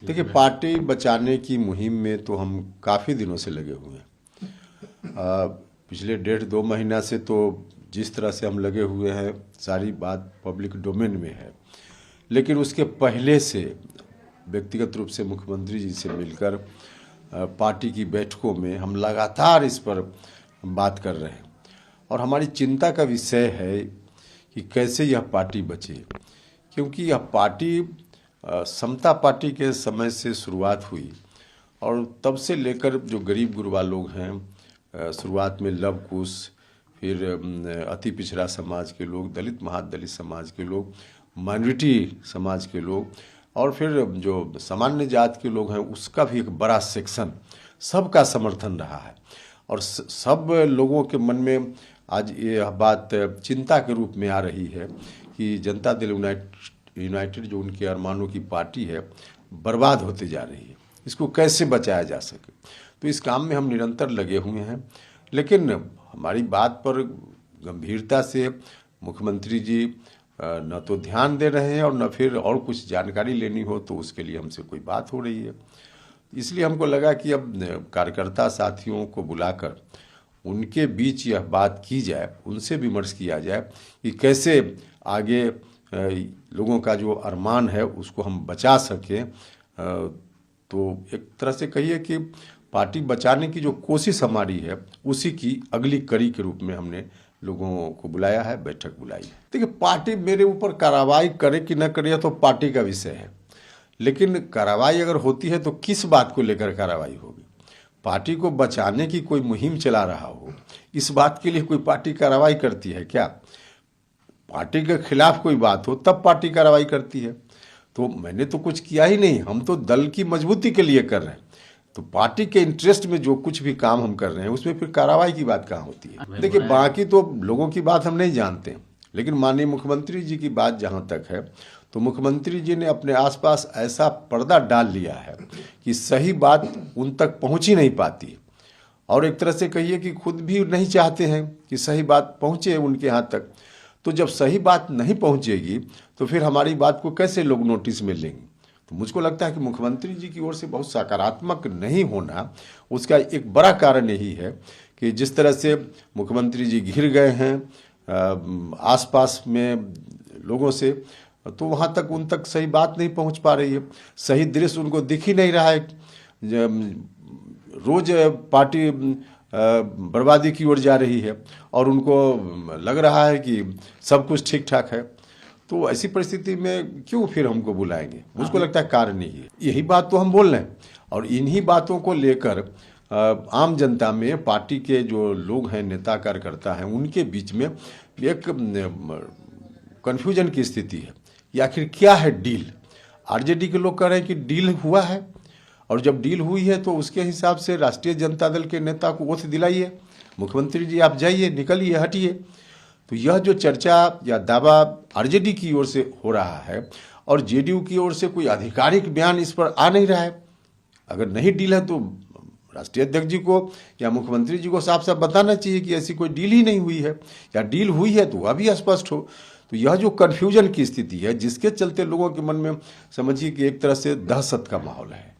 देखिए, पार्टी बचाने की मुहिम में तो हम काफ़ी दिनों से लगे हुए हैं। पिछले 1.5-2 महीना से तो जिस तरह से हम लगे हुए हैं, सारी बात पब्लिक डोमेन में है। लेकिन उसके पहले से व्यक्तिगत रूप से मुख्यमंत्री जी से मिलकर पार्टी की बैठकों में हम लगातार इस पर बात कर रहे हैं और हमारी चिंता का विषय है कि कैसे यह पार्टी बचे, क्योंकि यह पार्टी समता पार्टी के समय से शुरुआत हुई और तब से लेकर जो गरीब गुरबा लोग हैं, शुरुआत में लव कुश, फिर अति पिछड़ा समाज के लोग, दलित महादलित समाज के लोग, माइनॉरिटी समाज के लोग और फिर जो सामान्य जात के लोग हैं उसका भी एक बड़ा सेक्शन, सबका समर्थन रहा है। और सब लोगों के मन में आज यह बात चिंता के रूप में आ रही है कि जनता दल यूनाइटेड जो उनके अरमानों की पार्टी है, बर्बाद होते जा रही है। इसको कैसे बचाया जा सके, तो इस काम में हम निरंतर लगे हुए हैं। लेकिन हमारी बात पर गंभीरता से मुख्यमंत्री जी न तो ध्यान दे रहे हैं और न फिर और कुछ जानकारी लेनी हो तो उसके लिए हमसे कोई बात हो रही है। इसलिए हमको लगा कि अब कार्यकर्ता साथियों को बुलाकर उनके बीच यह बात की जाए, उनसे विमर्श किया जाए कि कैसे आगे लोगों का जो अरमान है उसको हम बचा सकें। तो एक तरह से कहिए कि पार्टी बचाने की जो कोशिश हमारी है उसी की अगली कड़ी के रूप में हमने लोगों को बुलाया है, बैठक बुलाई है। देखिए, पार्टी मेरे ऊपर कार्रवाई करे कि न करे तो पार्टी का विषय है, लेकिन कार्रवाई अगर होती है तो किस बात को लेकर कार्रवाई होगी? पार्टी को बचाने की कोई मुहिम चला रहा हो, इस बात के लिए कोई पार्टी कार्रवाई करती है क्या? पार्टी के खिलाफ कोई बात हो तब पार्टी कार्रवाई करती है। तो मैंने तो कुछ किया ही नहीं, हम तो दल की मजबूती के लिए कर रहे हैं। तो पार्टी के इंटरेस्ट में जो कुछ भी काम हम कर रहे हैं उसमें फिर कार्रवाई की बात कहाँ होती है? देखिए, बाकी तो लोगों की बात हम नहीं जानते, लेकिन माननीय मुख्यमंत्री जी की बात जहाँ तक है तो मुख्यमंत्री जी ने अपने आसपास ऐसा पर्दा डाल लिया है कि सही बात उन तक पहुँच ही नहीं पाती और एक तरह से कहिए कि खुद भी नहीं चाहते हैं कि सही बात पहुँचे उनके यहाँ तक। तो जब सही बात नहीं पहुँचेगी तो फिर हमारी बात को कैसे लोग नोटिस में लेंगे? तो मुझको लगता है कि मुख्यमंत्री जी की ओर से बहुत सकारात्मक नहीं होना, उसका एक बड़ा कारण यही है कि जिस तरह से मुख्यमंत्री जी घिर गए हैं आसपास में लोगों से, तो वहाँ तक उन तक सही बात नहीं पहुँच पा रही है, सही दृश्य उनको दिख ही नहीं रहा है। रोज पार्टी बर्बादी की ओर जा रही है और उनको लग रहा है कि सब कुछ ठीक ठाक है। तो ऐसी परिस्थिति में क्यों फिर हमको बुलाएंगे? मुझको लगता है कारण यही है। यही बात तो हम बोल रहे हैं और इन्हीं बातों को लेकर आम जनता में पार्टी के जो लोग हैं, नेता कार्यकर्ता हैं, उनके बीच में एक कन्फ्यूजन की स्थिति है। या आखिर क्या है डील? आरजेडी के लोग कह रहे हैं कि डील हुआ है और जब डील हुई है तो उसके हिसाब से राष्ट्रीय जनता दल के नेता को ओथ दिलाइए, मुख्यमंत्री जी आप जाइए, निकलिए, हटिए। तो यह जो चर्चा या दावा आरजेडी की ओर से हो रहा है और जेडीयू की ओर से कोई आधिकारिक बयान इस पर आ नहीं रहा है। अगर नहीं डील है तो राष्ट्रीय अध्यक्ष जी को या मुख्यमंत्री जी को साफ साफ बताना चाहिए कि ऐसी कोई डील ही नहीं हुई है, या डील हुई है तो वह भी स्पष्ट हो। तो यह जो कन्फ्यूजन की स्थिति है जिसके चलते लोगों के मन में समझिए कि एक तरह से दहशत का माहौल है।